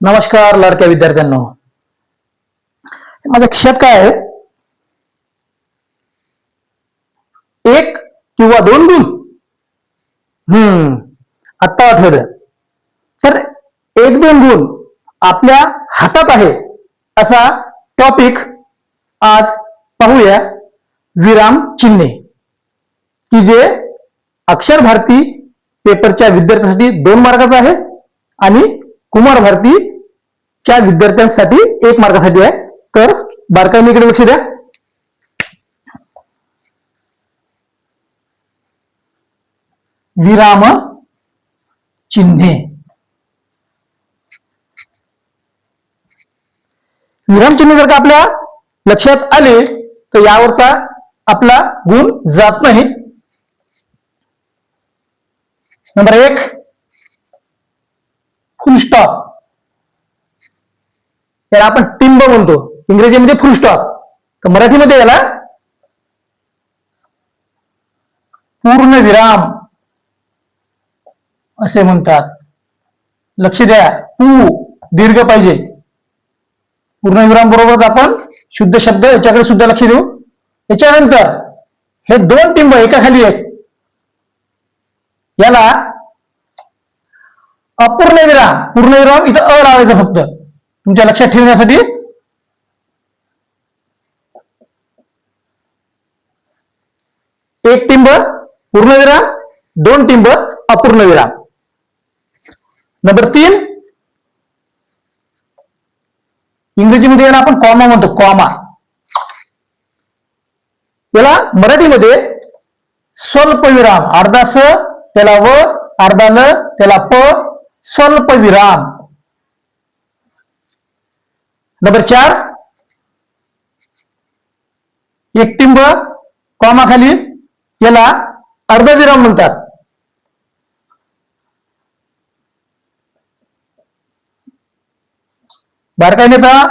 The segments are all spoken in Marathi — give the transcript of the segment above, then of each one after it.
नमस्कार लाडक्या विद्यार्थ्यांनो. माझ्या खिशात काय आहे? एक किंवा दोन गुण. आत्ता आठवलं. तर एक दोन गुण आपल्या हातात आहे असा टॉपिक आज पाहूया. विराम चिन्हे, की जे अक्षर भारती पेपरच्या विद्यार्थ्यांसाठी 2 मार्काचा आहे आणि कुमार भारती च्या विद्यार्थ्यांसाठी 1 मार्कासाठी आहे. तर बारकाईने इकडे लक्ष द्या. विराम चिन्हे. विराम चिन्हे जर का आपल्या लक्षात आले तर यावरचा आपला गुण जात नाही. नंबर 1 फुल स्टॉप. याला आपण टिंब म्हणतो, इंग्रजीमध्ये फुल स्टॉप. तर मराठीमध्ये याला पूर्ण विराम असे म्हणतात. लक्ष द्या, दीर्घ पाहिजे. पूर्ण विराम बरोबरच आपण शुद्ध शब्द याच्याकडे सुद्धा लक्ष देऊ. याच्यानंतर हे 2 टिंब एका खाली आहेत. याला अपूर्ण विराम, पूर्ण विराम इथं अ लावायचं फक्त तुमच्या लक्षात ठेवण्यासाठी. एक टिंब पूर्ण विराम, 2 टिंब अपूर्ण विराम. नंबर 3 इंग्रजीमध्ये याला आपण कॉमा म्हणतो, कॉमा. याला मराठीमध्ये स्वल्प विराम, अर्धा स त्याला व, अर्धा ल त्याला प, स्वल्प विराम. नंबर 4 एक टिंब कॉमा खाली, याला अर्धविराम म्हणतात. बारकाईने पहा,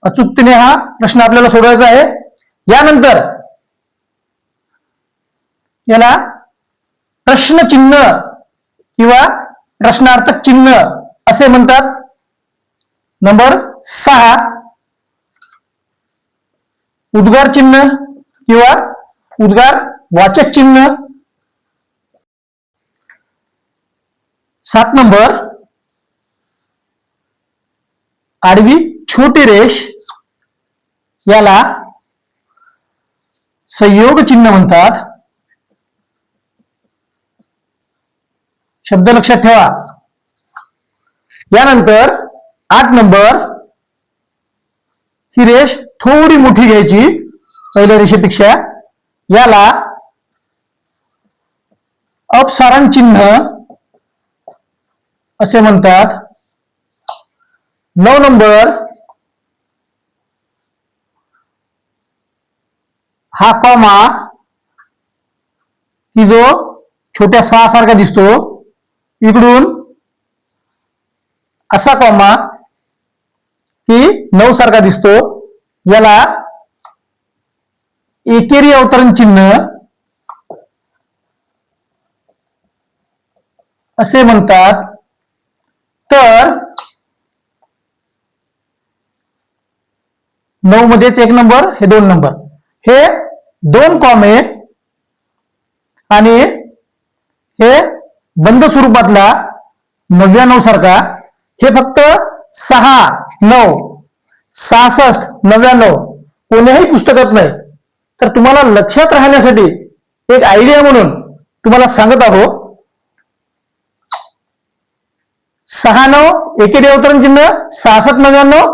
अचूकतेने हा प्रश्न आपल्याला सोडवायचा आहे. यानंतर याला प्रश्नचिन्ह किंवा प्रश्नार्थक चिन्ह असे म्हणतात. नंबर 6 उद्गार चिन्ह किंवा उद्गार वाचक चिन्ह. 7 नंबर आडवी छोटी रेष, याला संयोग चिन्ह म्हणतात. शब्द लक्षात ठेवा. यानंतर 8 नंबर ही रेष थोडी मोठी घ्यायची पहिल्या रेषेपेक्षा, याला अपसारण चिन्ह असे म्हणतात. 9 नंबर हा कॉमा की जो छोट्या 6 सारखा दिसतो, इकडून असा कॉमा की 9 सारखा दिसतो, याला एकेरी अवतरण चिन्ह असे म्हणतात. तर 9 मध्येच 1 नंबर, हे 2 नंबर, हे 2 कॉमे आणि हे बंद स्वरूपातला 99 सारखा, हे फक्त 6, 9, 66, 99 कोणत्याही पुस्तकात नाही. तर तुम्हाला लक्षात राहण्यासाठी एक आयडिया म्हणून तुम्हाला सांगत आहो. 6, 9 एकेरी अवतरण चिन्ह, 66, 99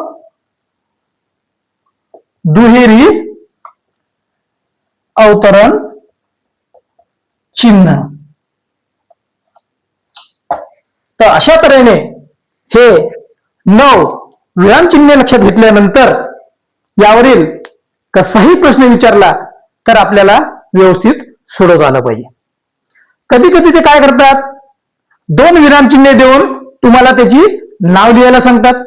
दुहेरी अवतरण चिन्ह. तर अशा तऱ्हेने हे 9 विराम चिन्हे लक्षात घेतल्यानंतर यावरील कसाही प्रश्न विचारला तर आपल्याला व्यवस्थित सोडवता आला पाहिजे. कधी कधी ते काय करतात, 2 विराम चिन्हे देऊन तुम्हाला त्याची नाव लिहायला सांगतात.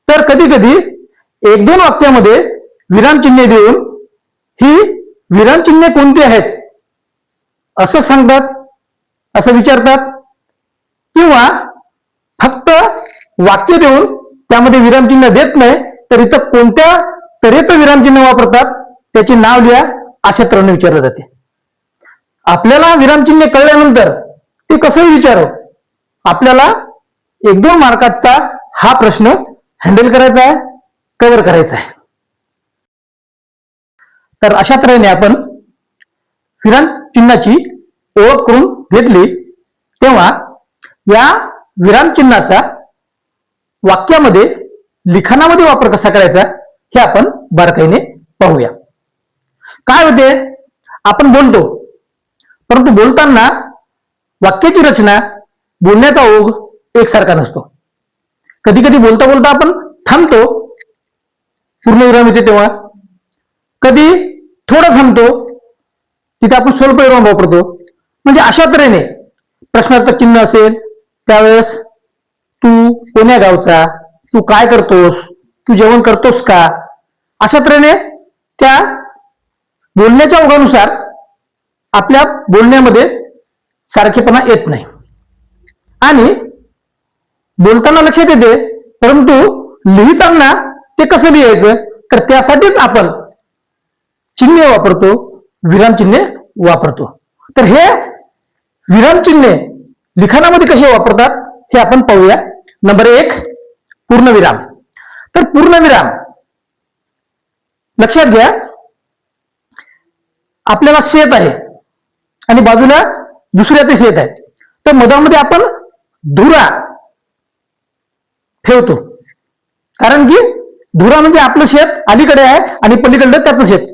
तर कधी कधी 1-2 वाक्यामध्ये विराम चिन्हे देऊन ही विराम चिन्हे कोणती आहेत असं सांगतात, असं विचारतात. किंवा फक्त वाक्य देऊन त्यामध्ये विरामचिन्ह देत नाही, तर इथं कोणत्या तऱ्हेचं विरामचिन्ह वापरतात त्याचे नाव लिहा अशा तऱ्हेने विचारलं जाते. आपल्याला विरामचिन्ह कळल्यानंतर ते कसंही विचारो, आपल्याला 1-2 मार्काचा हा प्रश्न हँडल करायचा आहे, कव्हर करायचा आहे. तर अशा तऱ्हेने आपण विरामचिन्हाची ओळख करून घेतली. तेव्हा या विरामचिन्हाचा वाक्यामध्ये लिखाणामध्ये वापर कसा करायचा हे आपण बारकाईने पाहूया. काय होते, आपण बोलतो, परंतु बोलताना वाक्याची रचना, बोलण्याचा ओघ एकसारखा नसतो. कधी कधी बोलता बोलता आपण थांबतो, पूर्णविराम येते तेव्हा. कधी थोडं थांबतो, तिथे आपण स्वल्पविराम वापरतो. म्हणजे अशा तऱ्हेने प्रश्नार्थक चिन्ह असेल त्यावेळेस तू कोण्या गावचा, तू काय करतोस, तू जेवण करतोस का, अशा तऱ्हेने त्या बोलण्याच्या ओघानुसार आपल्या बोलण्यामध्ये सारखेपणा येत नाही. आणि बोलताना लक्षात येते, परंतु लिहिताना ते कसं लिहायचं, तर त्यासाठीच आपण चिन्हे वापरतो, विरामचिन्हे वापरतो. तर हे विरामचिन्हे लिखाणामध्ये कसे वापरतात हे आपण पाहूया. नंबर 1, पूर्णविराम. तर पूर्णविराम लक्षात घ्या, आपल्याला शेत आहे आणि बाजूला दुसऱ्याचे शेत आहे, तर मधामध्ये आपण धुरा ठेवतो. कारण की धुरा म्हणजे आपलं शेत अलीकडे आहे आणि पलीकडे त्याचं शेत,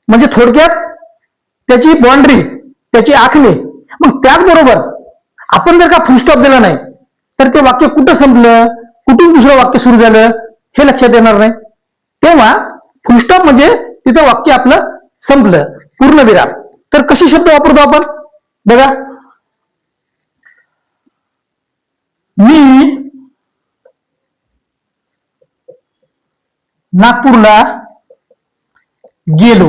म्हणजे थोडक्यात त्याची बाउंड्री, त्याची आखणी. मग त्याचबरोबर आपण जर का फुलस्टॉप दिला नाही तर ते वाक्य कुठं संपलं, कुठून दुसरं वाक्य सुरू झालं हे लक्षात येणार नाही. तेव्हा फुलस्टॉप म्हणजे तिथं वाक्य आपलं संपलं, पूर्णविराम. तर कसे शब्द वापरतो आपण बघा. मी नागपूरला गेलो,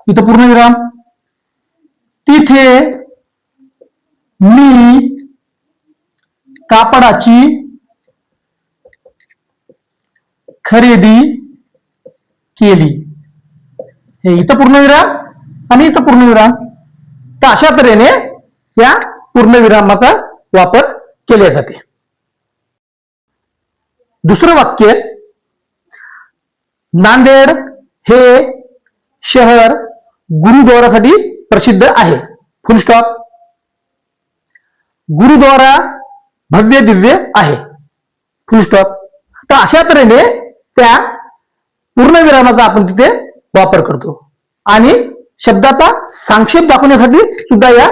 इथं पूर्णविराम. तिथे मी कापडाची खरेदी केली, हे इथं पूर्णविराम आणि इथं पूर्णविराम. तर अशा तऱ्हेने या पूर्णविरामाचा वापर केला जाते. दुसरं वाक्य, नांदेड हे शहर गुरुद्वारासाठी प्रसिद्ध आहे, फुलस्टॉप. गुरुद्वारा भव्य दिव्य आहे, फुलस्टॉप. तर अशा तऱ्हेने त्या पूर्णविरामाचा आपण तिथे वापर करतो. आणि शब्दाचा सांक्षेप दाखवण्यासाठी सुद्धा या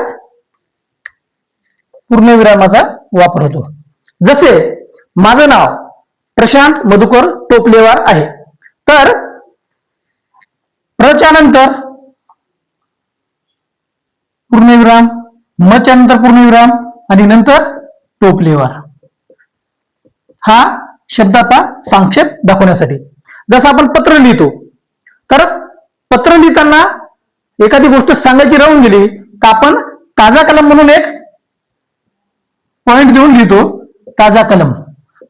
पूर्णविरामाचा वापर होतो. जसे माझं नाव प्रशांत मधुकर टोपलेवार आहे, तर प्रच्या नंतर पूर्णविराम, मच्या नंतर पूर्णविराम आणि नंतर टोपलेवार, हा शब्दाचा सांक्षेप दाखवण्यासाठी. जसं आपण पत्र लिहितो, तर पत्र लिहिताना एखादी गोष्ट सांगायची राहून गेली तर आपण ताजा कलम म्हणून एक पॉइंट देऊन लिहितो, ताजा कलम.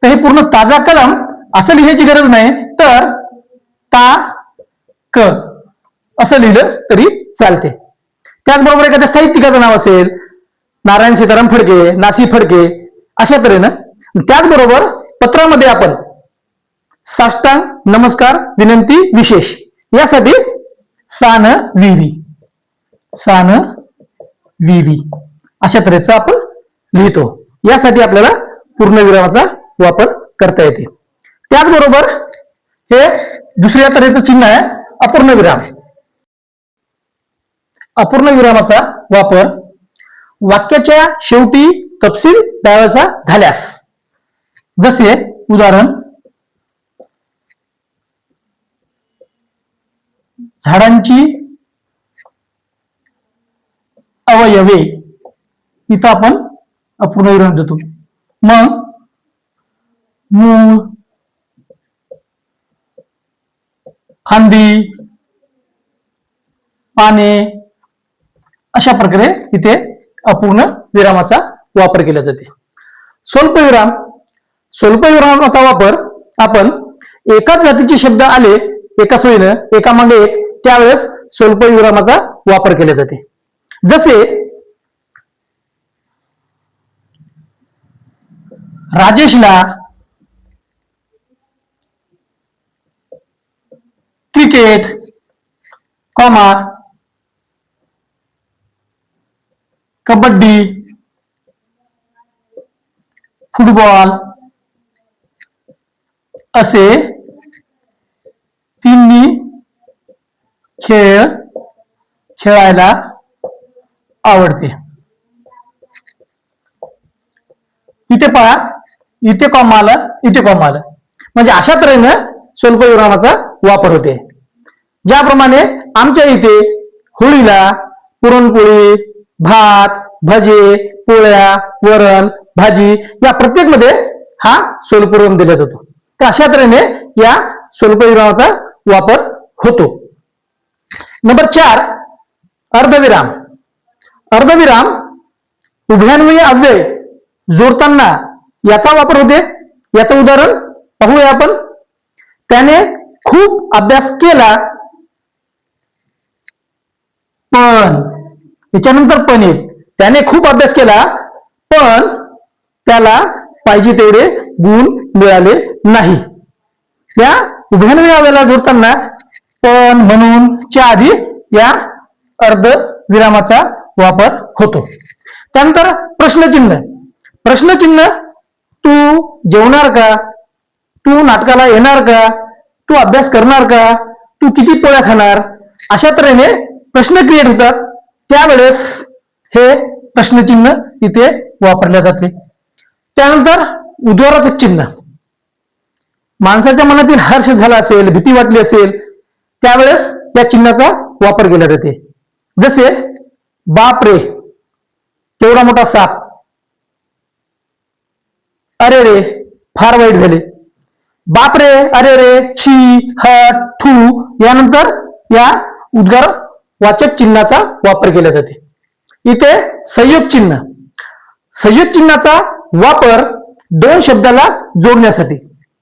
तर हे पूर्ण ताजा कलम असं लिहायची गरज नाही, तर ता क असं लिहिलं तरी चालते. त्याचबरोबर एखाद्या साहित्यिकाचं नाव असेल, नारायण सीताराम फडके, नासी फडके, अशा तऱ्हेनं. त्याचबरोबर पत्रामध्ये आपण साष्टांग नमस्कार विनंती विशेष यासाठी सान विवी, सान विवी अशा तऱ्हेचं आपण लिहितो. यासाठी आपल्याला पूर्णविरामाचा वापर करता येते. त्याचबरोबर हे दुसऱ्या तऱ्हेचं चिन्ह आहे अपूर्णविराम. अपूर्णविरामाचा वापर वाक्याच्या शेवटी तपशील द्यावायचा झाल्यास, जसे उदाहरण, झाडांची अवयवे, इथं आपण अपूर्णविराम देतो. मग मूळ, फांदी, पाने, अशा प्रकारे इथे अपूर्ण विरामाचा वापर केला जाते. स्वल्पविराम, स्वल्पविरामाचा वापर आपण एकाच जातीचे शब्द आले एका सोयीनं एका मागे एक, त्यावेळेस स्वल्पविरामाचा वापर केला जाते. जसे राजेशला क्रिकेट, कॉमा कबड्डी, फुटबॉल असे तिन्ही खेळ खेळायला आवडते. इथे पहा, इथे कॉमा आलं, इथे कॉमा आलं, म्हणजे अशा तऱ्हेनं स्वल्पविरामाचा वापर होते. ज्याप्रमाणे आमच्या इथे होळीला पुरणपोळी, भात, भजे, पोळ्या, वरण, भाजी या प्रत्येक मध्ये हा स्वल्पविराम दिला जातो. तर अशा तऱ्हेने या स्वल्पविरामाचा वापर होतो. नंबर 4, अर्धविराम. अर्धविराम उभयान्वयी अव्यय जोडताना याचा वापर होते. याचं उदाहरण पाहूया आपण. त्याने खूप अभ्यास केला पण, याच्यानंतर पण येईल, त्याने खूप अभ्यास केला पण त्याला पाहिजे तेवढे गुण मिळाले नाही. त्या उभयान्वयी अव्ययाला जोडताना पण, म्हणून च्या आधी या अर्धविरामाचा वापर होतो. त्यानंतर प्रश्नचिन्ह. प्रश्नचिन्ह तू जेवणार का, तू नाटकाला येणार का, तू अभ्यास करणार का, तू किती पोळ्या खाणार, अशा तऱ्हेने प्रश्न क्रिएट होतात. त्यावेळेस हे प्रश्नचिन्ह इथे वापरले जाते. त्यानंतर उद्गाराचे चिन्ह. माणसाच्या मनातील हर्ष झाला असेल, भीती वाटली असेल, त्यावेळेस या चिन्हाचा वापर केला जाते. जसे बाप रे, केवढा मोठा साप, अरे रे फार वाईट झाले, बाप रे, अरे रे, छी, हट, थू यानंतर या उद्गार वाचक चिन्हाचा वापर केला जाते. इथे संयोग चिन्ह. संयोग चिन्हाचा वापर दोन शब्दाला जोडण्यासाठी,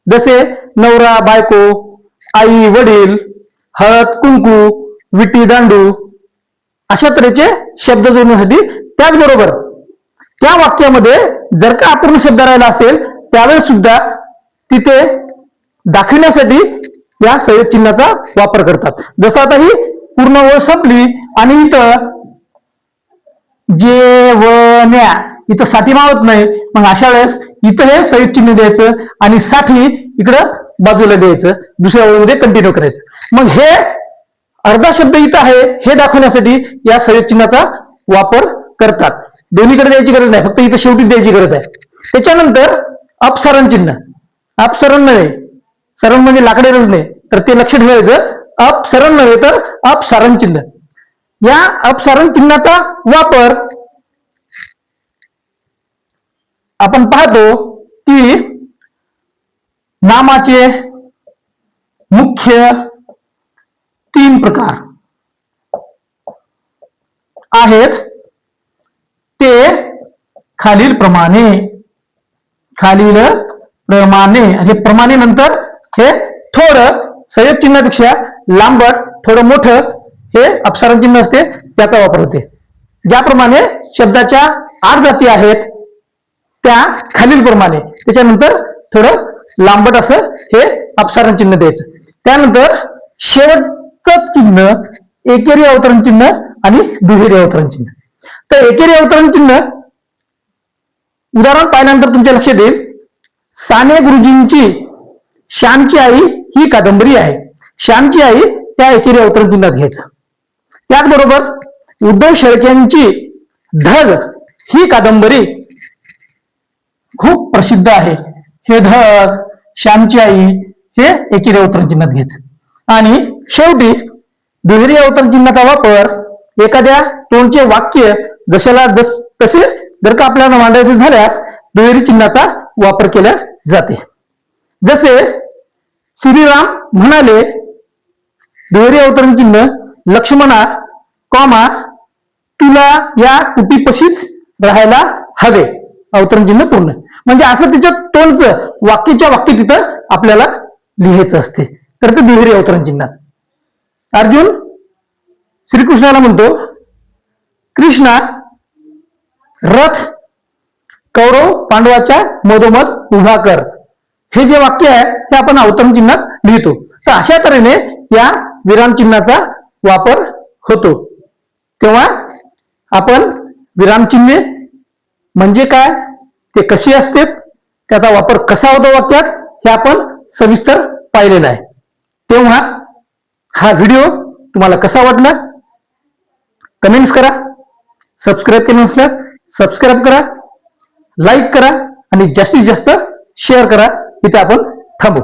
जसे नवरा बायको, आई वडील, हळद कुंकू, विटी दांडू अशा तऱ्हेचे शब्द जोडण्यासाठी. त्याचबरोबर त्या वाक्यामध्ये जर का अपूर्ण शब्द राहिला असेल त्यावेळेस सुद्धा तिथे दाखवण्यासाठी या संयोग चिन्हाचा वापर करतात. जसं आता ही पूर्ण ओळ संपली आणि इथं जेवण्या इथं साठी मावत नाही, मग अशा वेळेस इथं हे संयोग चिन्ह द्यायचं आणि साठी इकडं बाजूला द्यायचं, दुसऱ्या ओळीमध्ये कंटिन्यू करायचं. मग हे अर्धा शब्द इथं आहे हे दाखवण्यासाठी या संयोग चिन्हाचा वापर करतात. दोन्हीकडे द्यायची गरज नाही, फक्त इथं शेवटी द्यायची गरज आहे. त्याच्यानंतर अपसरण चिन्ह. अपसरण नव्हे, सरण म्हणजे लाकडे रचणे, तर ते लक्ष ठेवायचं. अपसरण नव्हे तर अपसारण चिन्ह. या अपसारण चिन्हाचा वापर आपण पाहतो की नामाचे मुख्य 3 प्रकार आहेत. ते खालील प्रमाणे आणि प्रमाणे नंतर हे थोडं संयोग चिन्हापेक्षा लांबट, थोडं मोठं हे अपसारण चिन्ह असते, त्याचा वापर होते. ज्याप्रमाणे शब्दाच्या 8 जाती आहेत त्या खालील प्रमाणे, त्याच्यानंतर थोडं लांबट असं हे अपसारण चिन्ह द्यायचं. त्यानंतर शेवटचं चिन्ह एकेरी अवतरण चिन्ह आणि दुहेरी अवतरण चिन्ह. तर एकेरी अवतरण चिन्ह उदाहरण पाहिल्यानंतर तुमच्या लक्षात येईल. साने गुरुजींची श्यामची आई ही कादंबरी आहे. श्यामची आई त्या एकेरी अवतरण चिन्हात घ्यायचं. त्याचबरोबर उद्धव शेळकेंची धग ही कादंबरी खूप प्रसिद्ध आहे. हे धग, श्यामची आई हे एकेरी अवतरण चिन्हात घ्यायचं. आणि शेवटी दुहेरी अवतरण चिन्हाचा वापर एखाद्या तोंडचे वाक्य जशाला तसे जर का आपल्याला मांडायचे झाल्यास दुहेरी चिन्हाचा वापर केला जाते. जसे श्रीराम म्हणाले, दुहेरी अवतरण चिन्ह लक्ष्मणा, कॉमा तुला या कुटीपाशीच राहायला हवे, अवतरण चिन्ह पूर्ण. म्हणजे असं तिच्या टोनचं वाक्याच्या वाक्य तिथं आपल्याला लिहायचं असते. तर ते दुहेरी अवतरण चिन्ह. अर्जुन श्रीकृष्णाला म्हणतो, कृष्णा रथ कौरव पांडवाच्या मधोमध उभा कर. हे जे वाक्य आहे हे आपण अवतरण चिन्हात लिहितो. तर अशा तऱ्हेने या विराम चिन्हाचा वापर होतो. तेव्हा आपण विरामचिन्हे म्हणजे काय, ते कशी असते, त्याचा वापर कसा होतो वाक्यात, हे आपण सविस्तर पाहिलेलं आहे. तेव्हा हा व्हिडिओ तुम्हाला कसा वाटला कमेंट्स करा. सबस्क्राईब केलं नसल्यास सबस्क्राईब करा, लाईक करा आणि जास्तीत जास्त शेअर करा. इथे आपण थांबू.